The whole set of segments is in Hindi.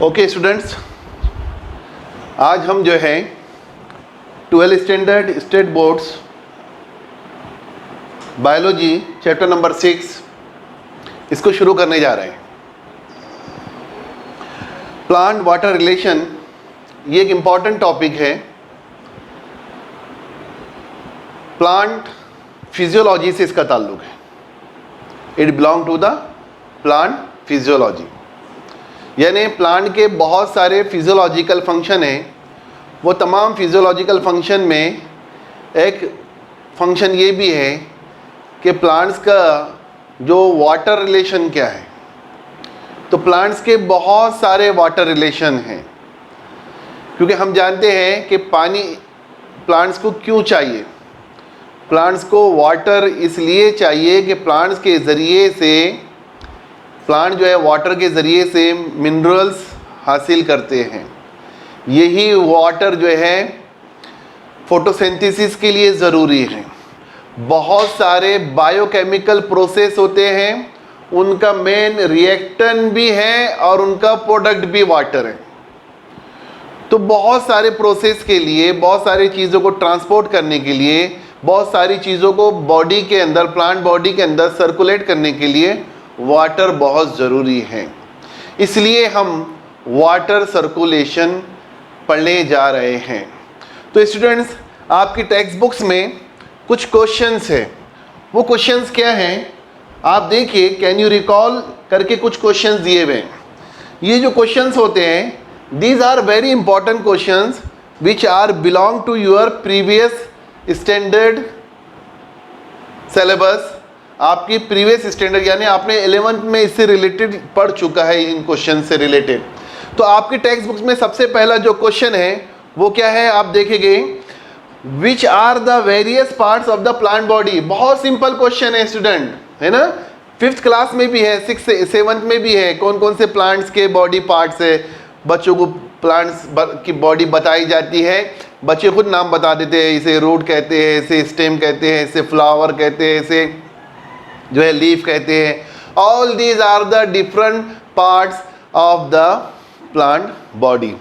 ओके स्टूडेंट्स, आज हम जो है 12 standard state boards biology chapter number 6 इसको शुरू करने जा रहे हैं। प्लांट वाटर रिलेशन ये एक इम्पॉर्टेंट टॉपिक है। प्लांट फिजियोलॉजी से इसका ताल्लुक है। It belong to the plant physiology, यानी प्लांट के बहुत सारे फिजियोलॉजिकल फंक्शन हैं। वो तमाम फिजियोलॉजिकल फंक्शन में एक फंक्शन ये भी है कि प्लांट्स का जो वाटर रिलेशन क्या है। तो प्लांट्स के बहुत सारे वाटर रिलेशन हैं, क्योंकि हम जानते हैं कि पानी प्लांट्स को क्यों चाहिए। प्लांट्स को वाटर इसलिए चाहिए कि प्लांट्स के ज़रिए से प्लांट जो है वाटर के ज़रिए से मिनरल्स हासिल करते हैं। यही वाटर जो है फोटोसिंथेसिस के लिए ज़रूरी है। बहुत सारे बायोकेमिकल प्रोसेस होते हैं, उनका मेन रिएक्टेंट भी है और उनका प्रोडक्ट भी वाटर है। तो बहुत सारे प्रोसेस के लिए, बहुत सारी चीज़ों को ट्रांसपोर्ट करने के लिए, बहुत सारी चीज़ों को बॉडी के अंदर, प्लांट बॉडी के अंदर सर्कुलेट करने के लिए वाटर बहुत ज़रूरी है। इसलिए हम वाटर सर्कुलेशन पढ़ने जा रहे हैं। तो स्टूडेंट्स, आपकी टेक्स्ट बुक्स में कुछ क्वेश्चंस हैं। वो क्वेश्चंस क्या हैं आप देखिए, कैन यू रिकॉल करके कुछ क्वेश्चंस दिए हुए हैं। ये जो क्वेश्चंस होते हैं, these are very important questions which are belong to your previous standard syllabus. आपकी प्रीवियस स्टैंडर्ड यानी आपने 11th में इससे रिलेटेड पढ़ चुका है, इन क्वेश्चन से रिलेटेड। तो आपकी टेक्स्ट बुक्स में सबसे पहला जो क्वेश्चन है वो क्या है आप देखेंगे, which are the various parts of the plant body. बहुत सिंपल क्वेश्चन है स्टूडेंट, है ना। 5th क्लास में भी है, 6th 7th में भी है। कौन कौन से प्लांट्स के बॉडी पार्ट्स है, बच्चों को प्लांट्स की बॉडी बताई जाती है। बच्चे खुद नाम बता देते हैं, इसे रूट कहते हैं, इसे स्टेम कहते हैं, इसे फ्लावर कहते हैं, इसे जो है लीफ कहते हैं। All these are the different parts of the plant body.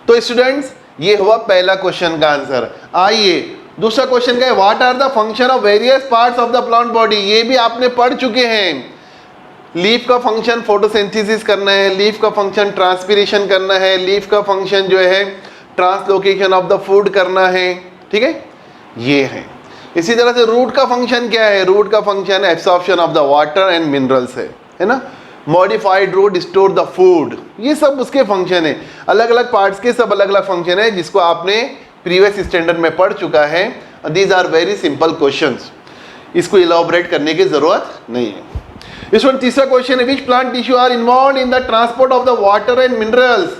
तो स्टूडेंट्स, ये हुआ पहला क्वेश्चन का आंसर। आइए दूसरा क्वेश्चन का है, what are the function of various parts of the plant body. ये भी आपने पढ़ चुके हैं। लीफ का फंक्शन फोटोसिंथेसिस करना है, लीफ का फंक्शन ट्रांसपिरेशन करना है, लीफ का फंक्शन जो है ट्रांसलोकेशन ऑफ द फूड करना है, ठीक है, ये है। इसी तरह से रूट का फंक्शन क्या है, रूट का function absorption of the water and minerals है ना। Modified root store the food, ये सब उसके फंक्शन है। अलग अलग पार्ट्स के सब अलग अलग फंक्शन है, जिसको आपने प्रीवियस स्टैंडर्ड में पढ़ चुका है। These are very simple questions, इसको इलॉबरेट करने की जरूरत नहीं है। इस वक्त तीसरा क्वेश्चन है, which plant tissue are involve in the transport of the water and minerals.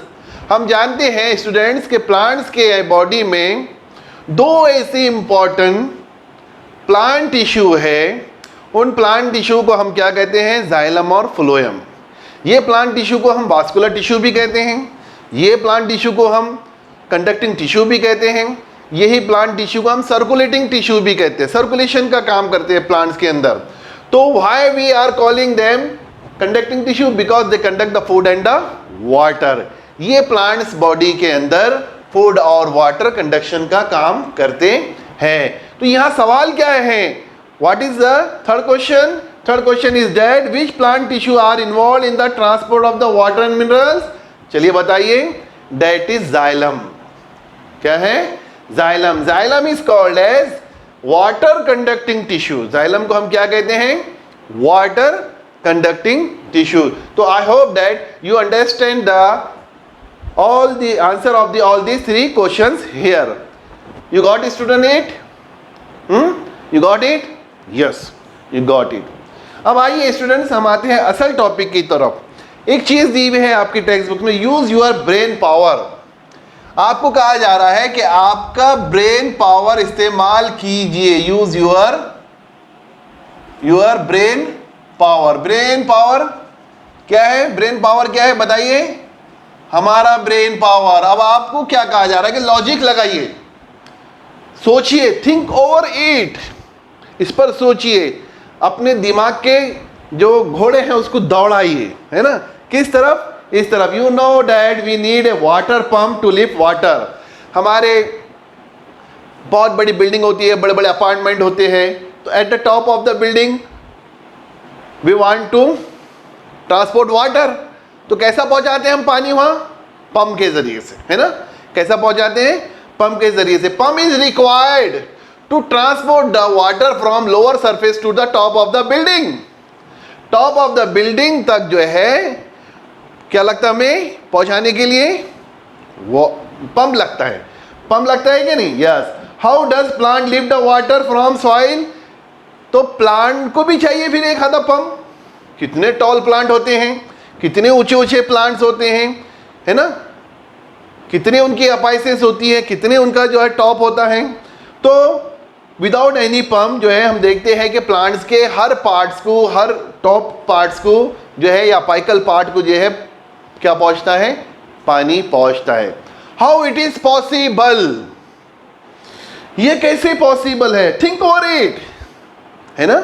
हम जानते हैं स्टूडेंट्स के प्लांट्स के बॉडी में दो ऐसे इंपॉर्टेंट प्लांट टिश्यू है। उन प्लांट टिश्यू को हम क्या कहते हैं, जाइलम और फ्लोएम। ये प्लांट टिश्यू को हम वास्कुलर टिश्यू भी कहते हैं, ये प्लांट टिश्यू को हम कंडक्टिंग टिश्यू भी कहते हैं, यही प्लांट टिश्यू को हम सर्कुलेटिंग टिश्यू भी कहते हैं। सर्कुलेशन का काम करते हैं प्लांट्स के अंदर। तो why we are calling them conducting tissue, because they conduct the food and the water. ये प्लांट्स बॉडी के अंदर फूड और वाटर कंडक्शन का काम करते हैं। तो यहाँ सवाल क्या है, what is the third question. Third question is that which plant tissue are involve in the transport of the water and minerals. चलिए बताइए, दैट इज जाइलम। क्या है, xylem. Xylem is called as water conducting tissue. Xylem को हम क्या कहते हैं, वाटर कंडक्टिंग टिश्यू। तो I hope that you understand the all the answer of the all these three questions here. You got it, student? You got it? Yes, you got it. अब आइए स्टूडेंट्स, हम आते हैं असल टॉपिक की तरफ। एक चीज दी हुई है आपकी टेक्स्ट बुक में, यूज योर ब्रेन पावर। आपको कहा जा रहा है कि आपका ब्रेन पावर इस्तेमाल कीजिए। Use your brain power. Brain power क्या है, ब्रेन पावर क्या है बताइए, हमारा ब्रेन पावर। अब आपको क्या कहा जा रहा है कि लॉजिक लगाइए, सोचिए, थिंक ओवर इट, इस पर सोचिए। अपने दिमाग के जो घोड़े हैं उसको दौड़ाइए, है ना। किस तरफ, इस तरफ। You know that we need a water pump to lift water. हमारे बहुत बड़ी बिल्डिंग होती है, बड़े बड़े अपार्टमेंट होते हैं, तो at the top of the building we want to transport water. तो कैसा पहुंचाते हैं हम पानी वहां? पंप के जरिए से, है ना। कैसा पहुंचाते हैं? पंप के जरिए से। Pump is required to transport the water from lower surface to the top of the building. Top of the building तक जो है क्या लगता है हमें पहुंचाने के लिए? वो पंप लगता है। पंप लगता है कि नहीं? Yes. How does plant lift the water from soil? तो प्लांट को भी चाहिए फिर एक आधा पंप। कितने टॉल प्लांट होते हैं, कितने ऊंचे ऊंचे प्लांट्स होते हैं, है ना, कितने उनकी अपाइसेस होती है, कितने उनका जो है टॉप होता है। तो विदाउट एनी पंप जो है हम देखते हैं कि प्लांट्स के हर पार्ट्स को, हर टॉप पार्ट्स को जो है या अपाइकल पार्ट को जो है क्या पहुंचता है? पानी पहुंचता है। How it is possible? ये कैसे पॉसिबल है? थिंक ओवर इट, है ना।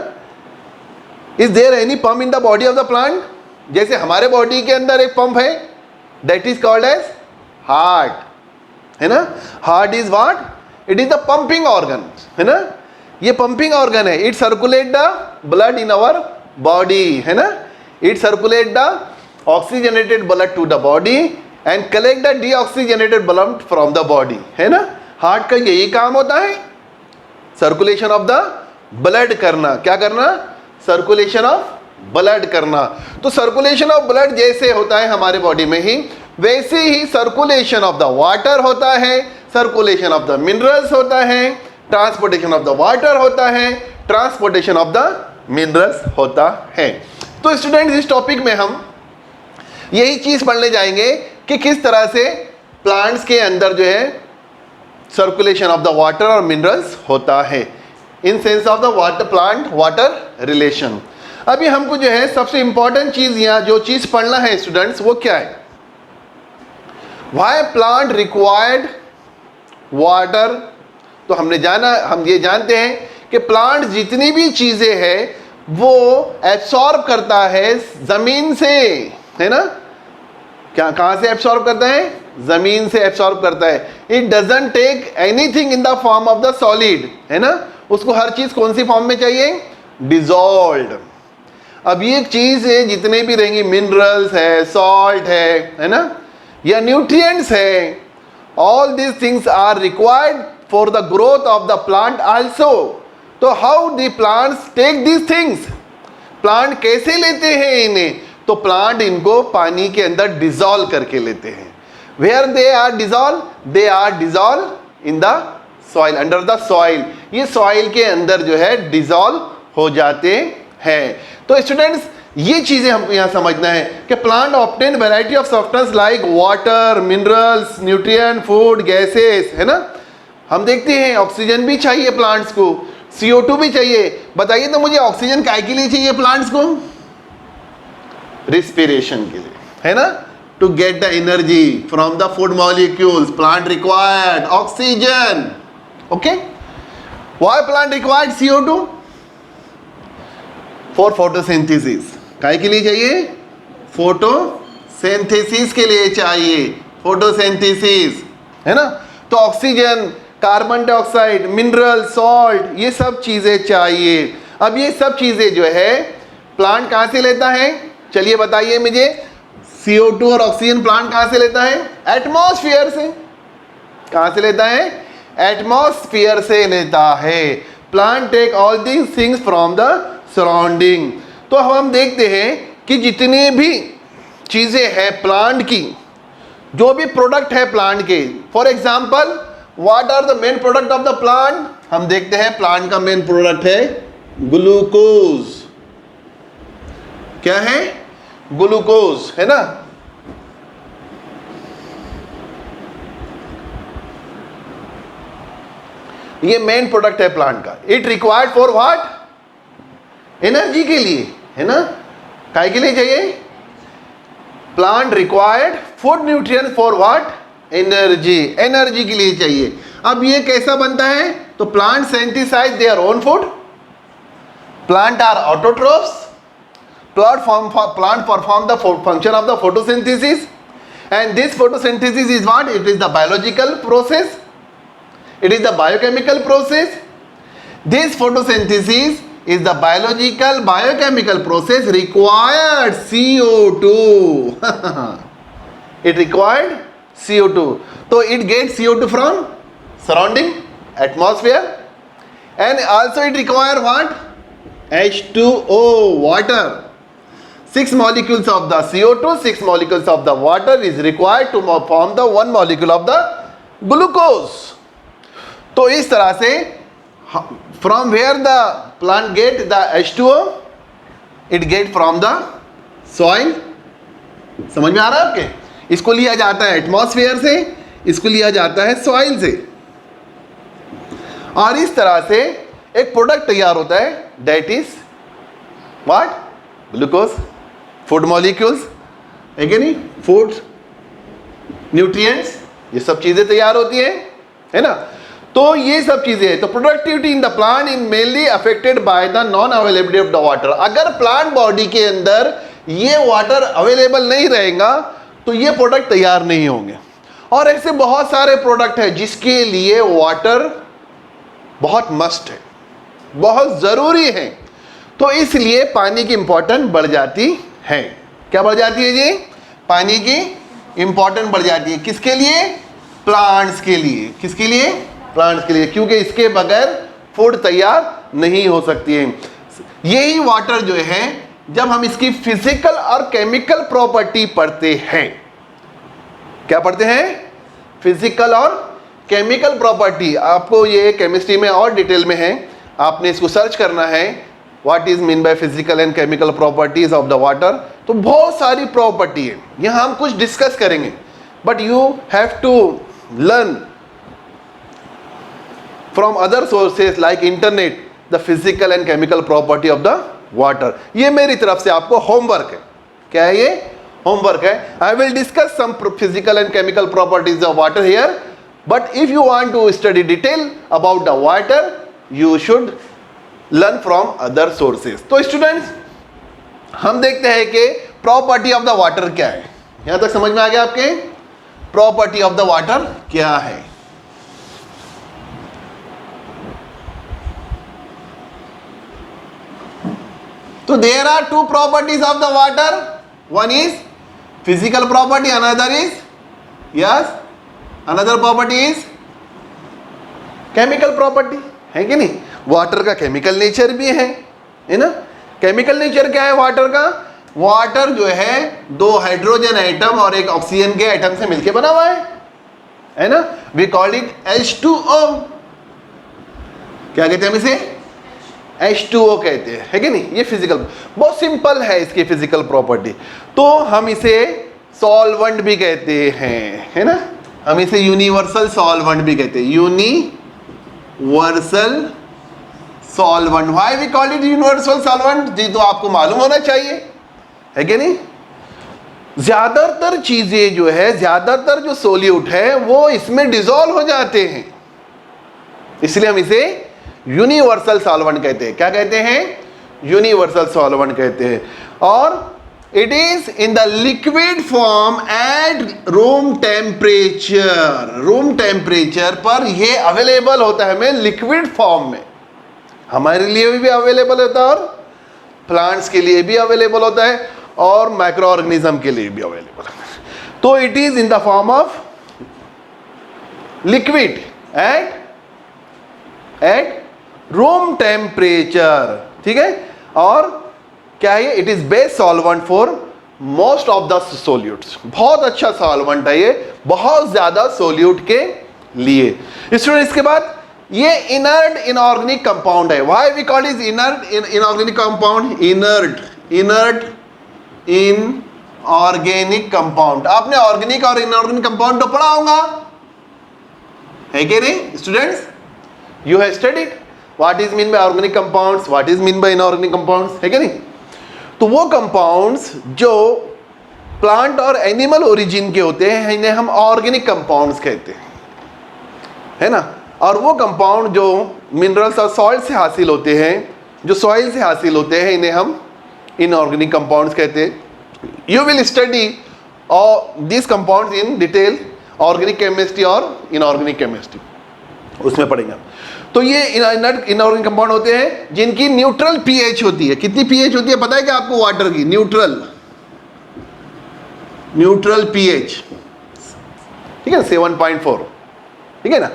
Is there any pump in the body of the plant? जैसे हमारे बॉडी के अंदर एक पंप है, that is called as heart, है ना। Heart is what? It is the pumping organ, है ना। ये पंपिंग ऑर्गन है। It circulate the blood in our body, है ना। It circulate the oxygenated blood to the body and collect the deoxygenated blood from the body, है ना। हार्ट का यही काम होता है, सर्कुलेशन ऑफ द ब्लड करना। क्या करना? सर्कुलेशन ऑफ ब्लड करना। तो सर्कुलेशन ऑफ ब्लड जैसे होता है हमारे बॉडी में ही, वैसे ही सर्कुलेशन ऑफ द वाटर होता है, सर्कुलेशन ऑफ द मिनरल्स होता है, ट्रांसपोर्टेशन ऑफ द वाटर होता है, ट्रांसपोर्टेशन ऑफ द मिनरल्स होता है। तो स्टूडेंट्स इस टॉपिक में हम यही चीज पढ़ने जाएंगे कि किस तरह से प्लांट्स के अंदर जो है सर्कुलेशन ऑफ द वाटर और मिनरल्स होता है, in sense of the water plant water relation. अभी हमको जो है सबसे इंपॉर्टेंट चीज यहाँ जो चीज पढ़ना है स्टूडेंट्स, वो क्या है? Why plant required water. तो हमने जाना, हम ये जानते हैं कि प्लांट जितनी भी चीजें हैं वो एब्सॉर्ब करता है जमीन से, है ना। क्या, कहां से एब्सॉर्ब करता है? जमीन से एब्सॉर्ब करता है। It doesn't take anything in the form of the solid, है ना। उसको हर चीज कौन सी फॉर्म में चाहिए? डिजॉल्व्ड। अब ये चीज है जितने भी रहेंगी, मिनरल्स है, सॉल्ट है ना, या न्यूट्रिएंट्स है, all these things are required for the growth of the plant also. तो how the plants take these things? Plant कैसे लेते हैं इन्हें? तो प्लांट इनको पानी के अंदर डिजॉल्व करके लेते हैं। Where they are dissolve? They are dissolve in the soil, under the soil. ये सॉइल के अंदर जो है डिजॉल्व हो जाते हैं। तो स्टूडेंट्स ये चीजें हमको यहाँ समझना है कि plant obtain variety of substance like water, minerals, nutrient, food, gases, है ना। हम देखते हैं ऑक्सीजन भी चाहिए प्लांट्स को, CO2 भी चाहिए। बताइए तो मुझे ऑक्सीजन काय के लिए चाहिए प्लांट्स को? रिस्पिरेशन के लिए, है ना। To get the energy from the food molecules, plant required oxygen. Okay, why plant required CO2? For photosynthesis. काय के लिए चाहिए? फोटोसिंथेसिस के लिए चाहिए, फोटोसिंथेसिस, है ना। तो oxygen, carbon dioxide, mineral, salt, ये सब चीजें चाहिए। अब ये सब चीजें जो है प्लांट कहां से लेता है? चलिए बताइए मुझे। CO2 और ऑक्सीजन प्लांट कहां से लेता है? एटमॉस्फेयर से। कहां से लेता है? एटमॉस्फेयर से लेता है। Plant take all these things from the surrounding. तो हम देखते हैं कि जितनी भी चीजें हैं प्लांट की, जो भी प्रोडक्ट है प्लांट के, for example what are the main product of the plant? हम देखते हैं प्लांट का मेन प्रोडक्ट है ग्लूकोज। क्या है? ग्लूकोज, है ना। ये मेन प्रोडक्ट है प्लांट का। It required for what? Energy के लिए, है ना। काय के लिए चाहिए? Plant required food nutrient for what? Energy, energy के लिए चाहिए। अब ये कैसा बनता है? तो plant synthesise their own food, plant are autotrophs, plant perform the function of the photosynthesis, and this photosynthesis is what? It is the biological process, it is the biochemical process. This photosynthesis is the biochemical process required CO2. It required CO2. So it gets CO2 from surrounding atmosphere, and also it require what? H2O, water. 6 molecules of the CO2, 6 molecules of the water is required to form the 1 molecule of the glucose. तो इस तरह से from where the plant get the H2O, it get from the soil. समझ में आ रहा है आपके? इसको लिया जाता है एटमॉस्फेयर से, इसको लिया जाता है सॉइल से, और इस तरह से एक प्रोडक्ट तैयार होता है, that is what? Glucose. Food molecules है कि नहीं? फूड, न्यूट्रिएंट्स, ये सब चीजें तैयार होती है ना? तो ये सब चीजें हैं. तो productivity in the plant in mainly affected by the non availability of the water. अगर प्लांट बॉडी के अंदर ये वाटर अवेलेबल नहीं रहेगा तो ये प्रोडक्ट तैयार नहीं होंगे. और ऐसे बहुत सारे प्रोडक्ट हैं जिसके लिए वाटर बहुत मस्ट है, बहुत जरूरी है. तो इसलिए पानी की इंपॉर्टेंस बढ़ जाती है. क्या बढ़ जाती है जी? पानी की इंपॉर्टेंस बढ़ जाती है. किसके लिए? प्लांट्स के लिए. किसके लिए? प्लांट्स के लिए, क्योंकि इसके बगैर फूड तैयार नहीं हो सकती है. यही वाटर जो है, जब हम इसकी फिजिकल और केमिकल प्रॉपर्टी पढ़ते हैं, क्या पढ़ते हैं? फिजिकल और केमिकल प्रॉपर्टी. आपको ये केमिस्ट्री में और डिटेल में है, आपने इसको सर्च करना है, what is mean by physical and chemical properties of the water. तो बहुत सारी प्रॉपर्टी है, यहां हम कुछ डिस्कस करेंगे, but you have to learn from other sources like internet the physical and chemical property of the water. ये मेरी तरफ से आपको होमवर्क है. क्या है ये? होमवर्क है. I will discuss some physical and chemical properties of water here, but if you want to study detail about the water, you should learn from other sources. तो स्टूडेंट्स, हम देखते हैं कि प्रॉपर्टी ऑफ द वाटर क्या है. यहां तक समझ में आ गया आपके? प्रॉपर्टी ऑफ द वाटर क्या है? So there are two properties of the water. One is physical property, another is, yes, another property is chemical property. है कि नहीं? वाटर का केमिकल नेचर भी है ना? केमिकल नेचर क्या है वाटर का? वाटर जो है 2 हाइड्रोजन एटम और 1 ऑक्सीजन के एटम से मिलकर बना हुआ है ना? We call it H2O. क्या कहते हैं हम इसे? H2O कहते हैं, है कि नहीं? ये फिजिकल, बहुत सिंपल है इसकी फिजिकल प्रॉपर्टी. तो हम इसे सॉल्वेंट भी कहते हैं, है ना? हम इसे यूनिवर्सल सॉल्वेंट भी कहते हैं. Universal solvent. Why we call it universal solvent? जी तो आपको मालूम होना चाहिए, है कि नहीं? ज्यादातर चीजें जो है, ज्यादातर जो सोल्यूट है वो इसमें डिसॉल्व हो जाते हैं, इसलिए हम इसे यूनिवर्सल सॉल्वेंट कहते हैं. क्या कहते हैं? यूनिवर्सल सॉल्वेंट कहते हैं. और it is in the liquid form at room temperature. Room temperature पर ये अवेलेबल होता है हमें लिक्विड फॉर्म में. हमारे लिए भी अवेलेबल होता है, और प्लांट्स के लिए भी अवेलेबल होता है, और माइक्रो ऑर्गेनिज्म के लिए भी अवेलेबल होता है. तो it is in the form of liquid at room temperature. ठीक है? और क्या है? It is best solvent for most of the solutes. बहुत अच्छा सॉल्वेंट है ये, बहुत ज्यादा सोल्यूट के लिए. स्टूडेंट, इसके बाद ये इनर्ट इनऑर्गेनिक कंपाउंड है. Why we call is inert inorganic compound? Inert inorganic compound. आपने ऑर्गेनिक और इनऑर्गेनिक कंपाउंड तो पढ़ा होगा, है कि नहीं students? You have studied what is mean by organic compounds, what is mean by inorganic compounds, है कि नहीं? तो वो कंपाउंड्स जो प्लांट और एनिमल ओरिजिन के होते हैं, इन्हें हम ऑर्गेनिक कंपाउंड्स कहते हैं, है ना? और वो कंपाउंड जो मिनरल्स और सॉइल से हासिल होते हैं, जो सॉइल से हासिल होते हैं, इन्हें हम इनऑर्गेनिक कंपाउंड्स कहते हैं। You will study this compounds in detail, organic chemistry और इनऑर्गेनिक केमिस्ट्री, उसमें पढ़ेंगे। तो ये इनऑर्गेनिक कंपाउंड होते हैं जिनकी न्यूट्रल पीएच होती है। कितनी पीएच होती है पता है क्या आपको? वाटर की न्यूट्रल पीएच, ठीक है ना, 7.4, ठीक है ना,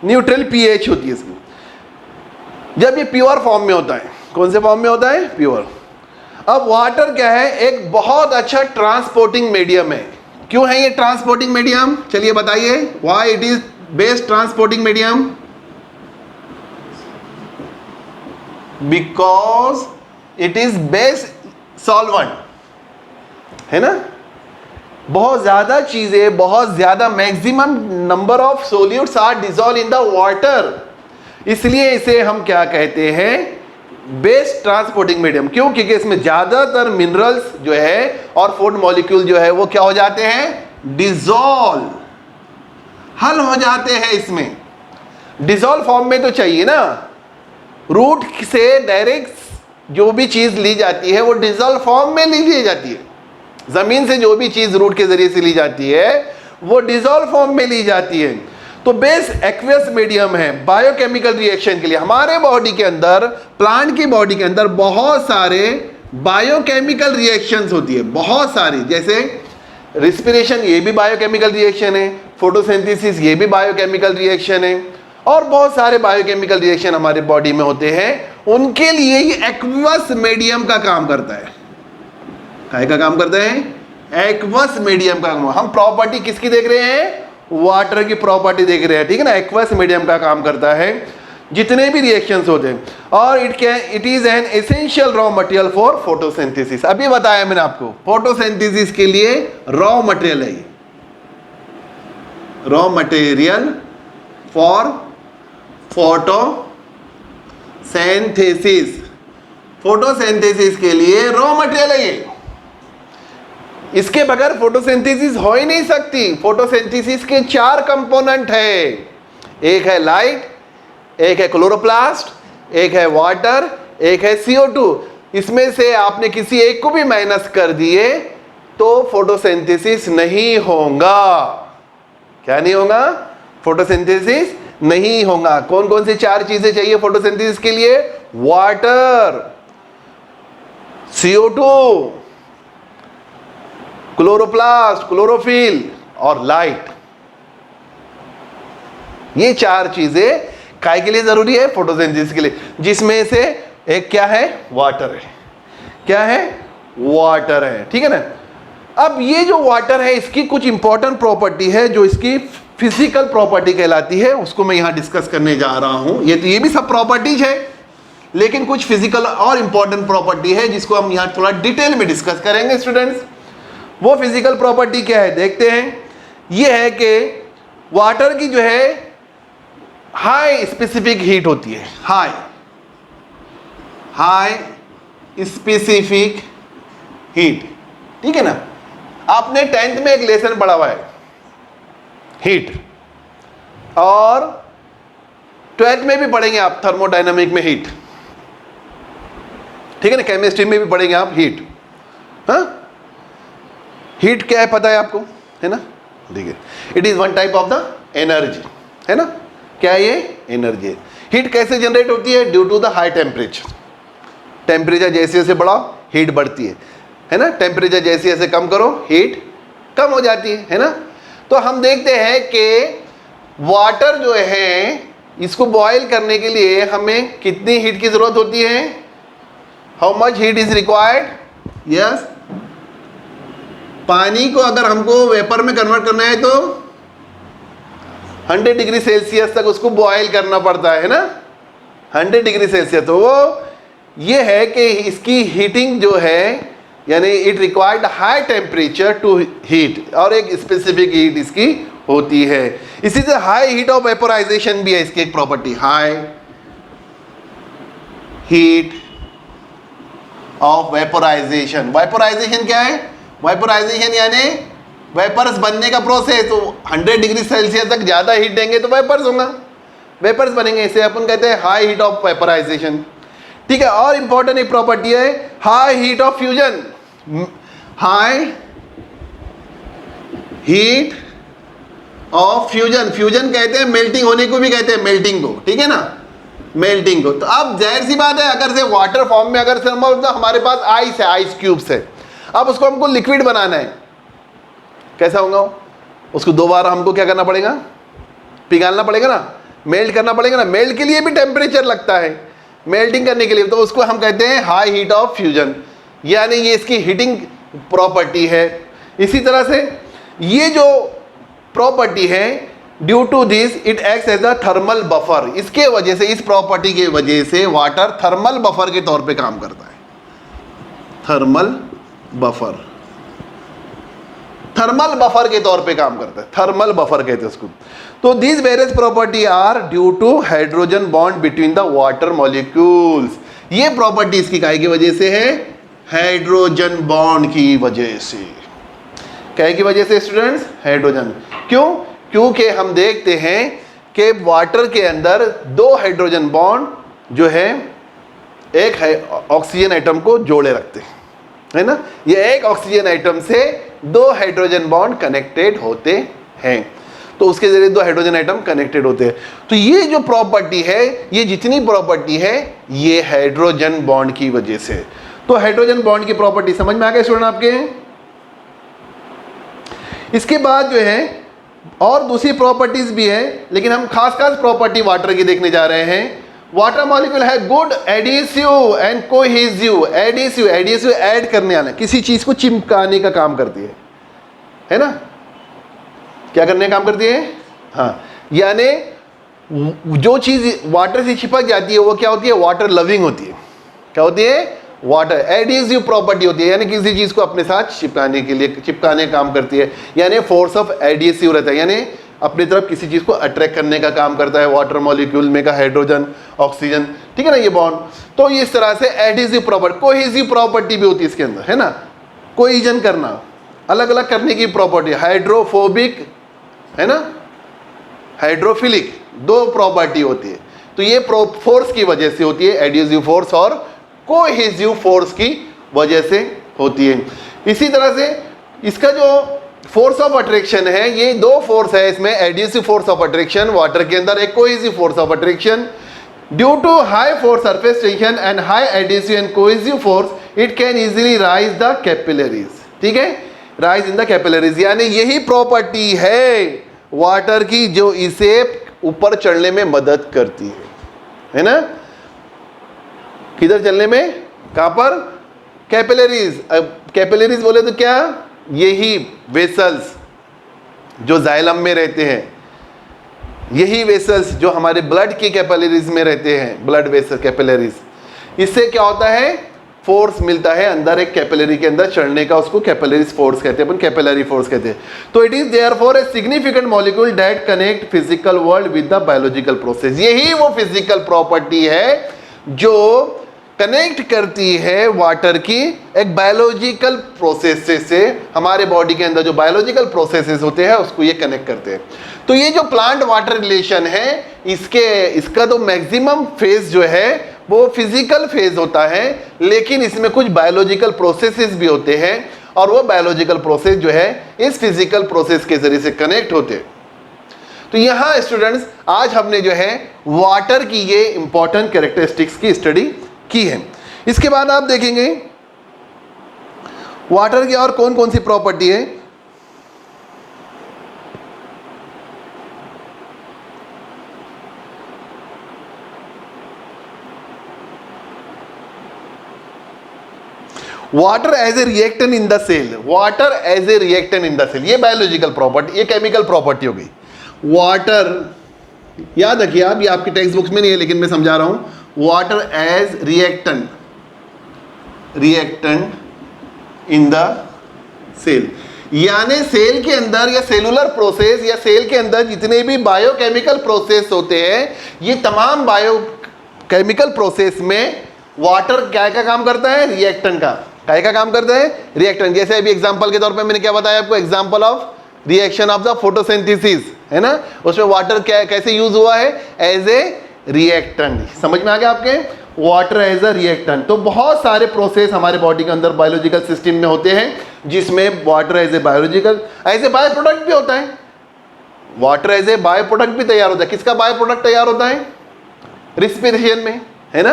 न्यूट्रल पीएच होती है इसकी, जब ये प्योर फॉर्म में होता है। कौन से फॉर्म में होता है? प्योर। अब वाटर क्या है? एक बहुत अच्छा ट्रांसपोर्टिंग मीडियम है। क्यों है ये ट्रांसपोर्टिंग मीडियम? चलिए बताइए, why it is best transporting medium? Because it is best solvent, है ना। बहुत ज्यादा चीजें, बहुत ज्यादा maximum number of solutes are dissolve in the water, इसलिए इसे हम क्या कहते हैं? Best transporting medium. क्यों? क्योंकि इसमें ज्यादातर मिनरल्स जो है और फूड मॉलिक्यूल जो है वो क्या हो जाते हैं? डिसॉल्व, हल हो जाते हैं इसमें। डिसॉल्व फॉर्म में तो चाहिए ना, रूट से डायरेक्ट जो भी चीज ली जाती है वो डिसॉल्व फॉर्म में ली जाती है। जमीन से जो भी चीज रूट के जरिए से ली जाती है वो डिसॉल्व फॉर्म में ली जाती है। तो बेस एक्वियस मीडियम है बायोकेमिकल रिएक्शन के लिए। हमारे बॉडी के अंदर, प्लांट की बॉडी के अंदर बहुत सारे बायोकेमिकल रिएक्शंस होती है, बहुत सारी, जैसे रिस्पिरेशन, ये भी बायोकेमिकल रिएक्शन है, फोटोसिंथेसिस ये भी बायोकेमिकल रिएक्शन है, और बहुत सारे बायोकेमिकल रिएक्शन हमारे बॉडी में होते हैं। उनके लिए ये एक्वस मीडियम का काम करता है। काहे का काम करता है? एक्वस मीडियम का। हम प्रॉपर्टी किसकी देख रहे हैं? वाटर की प्रॉपर्टी देख रहे हैं, ठीक है ना। एक्वस मीडियम का काम करता है जितने भी रिएक्शंस होते हैं, और it is an essential raw material for photosynthesis. अभी बताया मैंने आपको, फोटोसिंथेसिस के लिए रॉ मटेरियल है, raw material for photosynthesis. Photosynthesis के लिए रॉ मटेरियल है ये। इसके बगैर फोटोसिंथेसिस हो ही नहीं सकती। फोटोसिंथेसिस के 4 कंपोनेंट है, एक है लाइट, एक है क्लोरोप्लास्ट, एक है वाटर, एक है CO2। इसमें से आपने किसी एक को भी माइनस कर दिए तो फोटोसिंथेसिस नहीं होगा। क्या नहीं होगा? फोटोसिंथेसिस नहीं होगा। कौन कौन सी 4 चीजें चाहिए फोटोसिंथेसिस के लिए? वाटर, CO2, क्लोरोप्लास्ट, क्लोरोफिल और लाइट। ये 4 चीजें काय के लिए जरूरी है? फोटोसिंथेसिस के लिए। जिसमें से एक क्या है? वाटर है। क्या है? वाटर है, ठीक है ना। अब ये जो वाटर है इसकी कुछ इंपॉर्टेंट प्रॉपर्टी है जो इसकी फिजिकल प्रॉपर्टी कहलाती है, उसको मैं यहां डिस्कस करने जा रहा हूं। ये भी सब प्रॉपर्टीज है, लेकिन कुछ फिजिकल और इंपॉर्टेंट प्रॉपर्टी है जिसको हम यहां थोड़ा डिटेल में डिस्कस करेंगे स्टूडेंट्स। वो फिजिकल प्रॉपर्टी क्या है देखते हैं। ये है कि वाटर की जो है हाई स्पेसिफिक हीट होती है, हाई स्पेसिफिक हीट, ठीक है ना। आपने 10th में एक लेसन पढ़ा हुआ है हीट, और 12th में भी पढ़ेंगे आप थर्मोडायनामिक में हीट, ठीक है ना। केमिस्ट्री में भी पढ़ेंगे आप हीट। हाँ, हीट क्या है पता है आपको, है ना। ठीक है, it is one type of the energy, है ना। क्या है ये? एनर्जी है। हीट कैसे जनरेट होती है? Due to the high temperature. Temperature जैसे जैसे बढ़ाओ हीट बढ़ती है ना। टेम्परेचर जैसे जैसे कम करो हीट कम हो जाती है ना। तो हम देखते हैं कि वाटर जो है इसको बॉयल करने के लिए हमें कितनी हीट की जरूरत होती है? How much heat is required? Yes, पानी को अगर हमको वेपर में कन्वर्ट करना है तो 100 डिग्री सेल्सियस तक उसको बॉयल करना पड़ता है ना, 100 डिग्री सेल्सियस। तो वो ये है कि इसकी हीटिंग जो है, यानी it required high temperature to heat, और एक स्पेसिफिक हीट इसकी होती है। इसी से हाई हीट ऑफ वेपोराइजेशन भी है इसकी एक property, high heat of vaporisation. Vaporisation क्या है? वेपोराइजेशन यानी वेपर्स बनने का प्रोसेस। तो 100 डिग्री सेल्सियस तक ज़्यादा हीट देंगे तो वेपर्स होगा, वेपर्स बनेंगे। इसे अपन कहते हैं हाई हीट ऑफ वेपोराइजेशन। ठीक है। और इंपॉर्टेंट एक प्रॉपर्टी है high heat of fusion. High heat of fusion, fusion कहते हैं मेल्टिंग होने को भी कहते हैं, मेल्टिंग को, ठीक है ना, मेल्टिंग को। तो अब जाहिर सी बात है अगर से वाटर फॉर्म में अगर से हमारे पास आइस है, आइस क्यूब्स है, अब उसको हमको लिक्विड बनाना है, कैसा होगा उसको दोबारा हमको क्या करना पड़ेगा, पिघालना पड़ेगा ना, मेल्ट करना पड़ेगा ना। मेल्ट के लिए भी टेम्परेचर लगता है, मेल्टिंग करने के लिए, तो उसको हम कहते हैं हाई हीट ऑफ फ्यूजन, यानी ये इसकी हीटिंग प्रॉपर्टी है। इसी तरह से ये जो प्रॉपर्टी है, due to this it acts as a thermal buffer, इसके वजह से, इस प्रॉपर्टी के वजह से वाटर थर्मल बफर के तौर पे काम करता है। थर्मल बफर, थर्मल बफर के तौर पे काम करता है, थर्मल बफर कहते हैं उसको। तो these various property are due to hydrogen bond between the water molecules. ये प्रॉपर्टी इसकी काहे की वजह से है, हाइड्रोजन बॉन्ड की वजह से। काहे की वजह से स्टूडेंट्स, हाइड्रोजन। क्यों? क्योंकि हम देखते हैं कि वाटर के अंदर दो हाइड्रोजन बॉन्ड जो है एक है ऑक्सीजन एटम को जोड़े रखते हैं, है ना। ये एक ऑक्सीजन एटम से दो हाइड्रोजन बॉन्ड कनेक्टेड होते हैं, तो उसके जरिए दो हाइड्रोजन एटम कनेक्टेड होते हैं। तो ये जो प्रॉपर्टी है, ये जितनी प्रॉपर्टी है, ये हाइड्रोजन बॉन्ड की वजह से। तो हाइड्रोजन बॉन्ड की प्रॉपर्टी समझ में आ गए स्टूडेंट आपके। इसके बाद जो है और दूसरी प्रॉपर्टीज भी है, लेकिन हम खास प्रॉपर्टी वाटर की देखने जा रहे हैं। वाटर मॉलिक्यूल है good adhesive and cohesive. Adhesive, adhesive add करने वाला, किसी चीज को चिपकाने का काम करती है ना, क्या करने का काम करती है, हाँ, यानी जो चीज वाटर से चिपक जाती है वो क्या होती है, वाटर लविंग होती है। क्या होती है, वाटर एडिसिव प्रॉपर्टी होती है, यानी किसी चीज को अपने साथ चिपकाने के लिए, चिपकाने का काम करती है, यानी फोर्स ऑफ एडिसिव रहता है, यानी अपनी तरफ किसी चीज को अट्रैक्ट करने का काम करता है वाटर मॉलिक्यूल में का हाइड्रोजन ऑक्सीजन, ठीक है ना, ये बॉन्ड। तो इस तरह से एडिसिव प्रॉपर्टी, कोहेसिव प्रॉपर्टी भी होती है इसके अंदर, है ना, कोहेजन करना, अलग अलग करने की प्रॉपर्टी। हाइड्रोफोबिक है ना, हाइड्रोफिलिक, दो प्रॉपर्टी होती है। तो ये फोर्स की वजह से होती है, एडिसिव फोर्स और कोहेसिव फोर्स की वजह से होती है। इसी तरह से इसका जो फोर्स ऑफ अट्रैक्शन है, ये दो फोर्स है इसमें, adhesive force of attraction water के अंदर, एक cohesive force of attraction. Due to high force surface tension and high adhesive and cohesive force it can easily rise the capillaries, ठीक है, राइज इन द कैपिलरीज, यानी यही प्रॉपर्टी है वाटर की जो इसे ऊपर चढ़ने में मदद करती है ना। किधर चलने में, कहां पर, कैपिलरीज। अब कैपिलरीज बोले तो क्या, यही वेसल्स जो जाइलम में रहते हैं, यही वेसल्स जो हमारे ब्लड की कैपिलरीज में रहते हैं, ब्लड वेसल कैपिलरीज, इससे क्या होता है, फोर्स मिलता है अंदर एक कैपिलरी के अंदर चढ़ने का, उसको कैपिलरीज फोर्स कहते हैं, अपन कैपिलरी फोर्स कहते हैं। तो it is therefore a significant molecule that connect physical world with the biological process. यही वो फिजिकल प्रॉपर्टी है जो कनेक्ट करती है वाटर की एक बायोलॉजिकल प्रोसेस से, हमारे बॉडी के अंदर जो बायोलॉजिकल प्रोसेसेस होते हैं उसको ये कनेक्ट करते हैं। तो ये जो प्लांट वाटर रिलेशन है, इसका तो मैक्सिमम फेज जो है वो फिजिकल फेज होता है, लेकिन इसमें कुछ बायोलॉजिकल प्रोसेसेस भी होते हैं, और वो बायोलॉजिकल प्रोसेस जो है इस फिजिकल प्रोसेस के जरिए से कनेक्ट होते हैं। तो यहाँ स्टूडेंट्स आज हमने जो है वाटर की ये इंपॉर्टेंट कैरेक्टरिस्टिक्स की स्टडी की है। इसके बाद आप देखेंगे वाटर की और कौन कौन सी प्रॉपर्टी है। Water as a reactant in the cell, water as a reactant in the cell, ये बायोलॉजिकल प्रॉपर्टी, ये केमिकल प्रॉपर्टी हो गई। वाटर याद रखिए आप, ये आपकी टेक्स्ट बुक्स में नहीं है लेकिन मैं समझा रहा हूं, water as reactant, reactant in the cell, यानी सेल के अंदर या सेलुलर प्रोसेस या सेल के अंदर जितने भी बायोकेमिकल प्रोसेस होते हैं, ये तमाम बायोकेमिकल प्रोसेस में वाटर क्या का काम करता है, रिएक्टेंट का, क्या का काम करता है, रिएक्टेंट। जैसे अभी एग्जांपल के तौर पे मैंने क्या बताया आपको, example of reaction of the photosynthesis, है ना, उसमें वाटर क्या कैसे यूज हुआ है, एज ए रिएक्टेंट। समझ में आ गया आपके, वाटर एज अ रिएक्टेंट। तो बहुत सारे प्रोसेस हमारे बॉडी के अंदर बायोलॉजिकल सिस्टम में होते हैं जिसमें वाटर एज ए बायोलॉजिकल, ऐसे बायो प्रोडक्ट भी होता है, water as a bio product भी तैयार होता है। किसका बायो प्रोडक्ट तैयार होता है? रिस्पिरेशन में, है ना,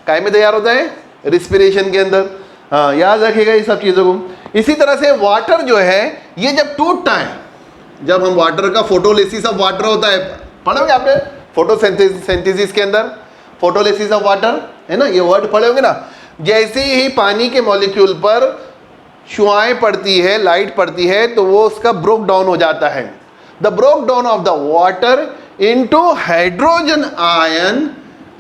काय में तैयार होता है? रिस्पिरेशन के अंदर। हाँ, याद रखिएगा ये सब चीज़ों को। इसी तरह से वाटर जो है ये जब टूटता है, जब हम वाटर का फोटोलिसिस ऑफ वाटर होता है, पढ़ोगे आपने फोटोसिंथेसिस के अंदर, फोटोलिसिस ऑफ वाटर, है ना, ये वर्ड पढ़े होंगे ना। जैसे ही पानी के मॉलिक्यूल पर शुआएं पड़ती है, लाइट पड़ती है, तो वो उसका ब्रोक डाउन हो जाता है। The broke down of the water into hydrogen ion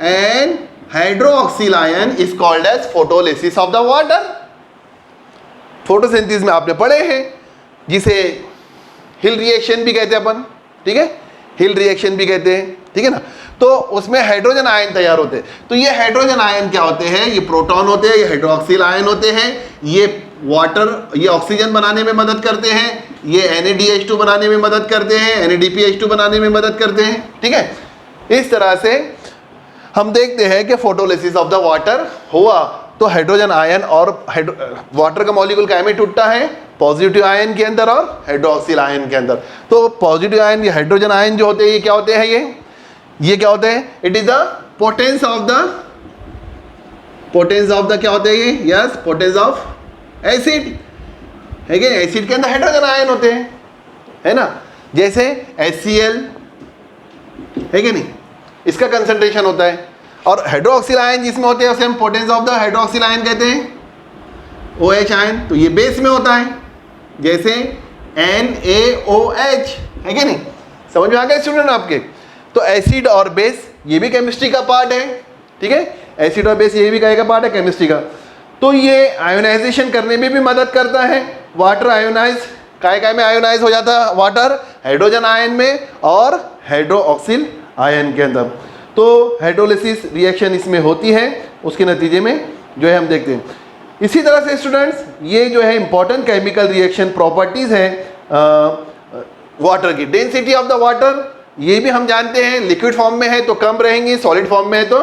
and hydroxyl ion is called as photolysis of the water. Photosynthesis में आपने पढ़े हैं, जिसे हिल रिएक्शन भी कहते हैं अपन, ठीक है, हिल रिएक्शन भी कहते हैं, ठीक है ना। तो उसमें हाइड्रोजन आयन तैयार होते हैं। तो ये हाइड्रोजन आयन क्या होते हैं? ये प्रोटॉन होते हैं, ये हाइड्रोक्सिल आयन होते हैं, ये वाटर, ये ऑक्सीजन बनाने में मदद करते हैं, ये NaDH2 बनाने में मदद करते हैं, NADPH2 बनाने में मदद करते हैं, ठीक है। इस तरह से हम देखते हैं कि फोटोलिसिस ऑफ द वाटर हुआ तो हाइड्रोजन आयन और वाटर का मॉलिक्यूल क्या में टूटता है? पॉजिटिव आयन के अंदर और हाइड्रोक्सिल आयन के अंदर। तो पॉजिटिव आयन, ये हाइड्रोजन आयन जो होते हैं, ये क्या होते हैं? ये क्या होते हैं? It is the potence of the क्या होते हैं ये? यस, पोटेंस ऑफ एसिड, है क्या? एसिड के अंदर हाइड्रोजन आयन होते हैं, है ना। जैसे HCl, है कि नहीं, इसका कंसंट्रेशन होता है। और हाइड्रोक्सिल आयन जिसमें होते हैं उसे हम potence of the hydroxyl ion कहते हैं, OH आयन। तो ये बेस में होता है, जैसे NaOH, है कि नहीं? समझ में आ गया स्टूडेंट आपके? तो एसिड और बेस ये भी केमिस्ट्री का पार्ट है, ठीक है। एसिड और बेस ये भी क्या का पार्ट है? केमिस्ट्री का। तो ये आयोनाइजेशन करने में भी मदद करता है। वाटर आयोनाइज, काय में आयोनाइज हो जाता है वाटर? हाइड्रोजन आयन में और हाइड्रोक्सिल आयन के अंदर। तो हाइड्रोलिसिस रिएक्शन इसमें होती है, उसके नतीजे में जो है हम देखते हैं। इसी तरह से स्टूडेंट्स, ये जो है इंपॉर्टेंट केमिकल रिएक्शन प्रॉपर्टीज है वाटर की। डेंसिटी ऑफ द वाटर, ये भी हम जानते हैं, लिक्विड फॉर्म में है तो कम रहेंगी, सॉलिड फॉर्म में है तो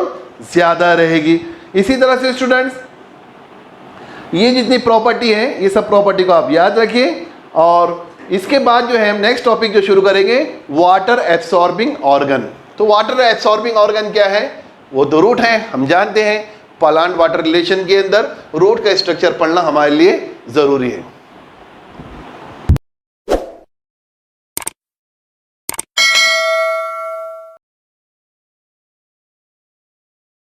ज़्यादा रहेगी। इसी तरह से स्टूडेंट्स, ये जितनी प्रॉपर्टी है, ये सब प्रॉपर्टी को आप याद रखिए। और इसके बाद जो है हम नेक्स्ट टॉपिक जो शुरू करेंगे, वाटर एब्सॉर्बिंग ऑर्गन। तो वाटर एब्सॉर्बिंग ऑर्गन क्या है? वो दो रूट हैं, हम जानते हैं। प्लांट वाटर रिलेशन के अंदर रूट का स्ट्रक्चर पढ़ना हमारे लिए ज़रूरी है।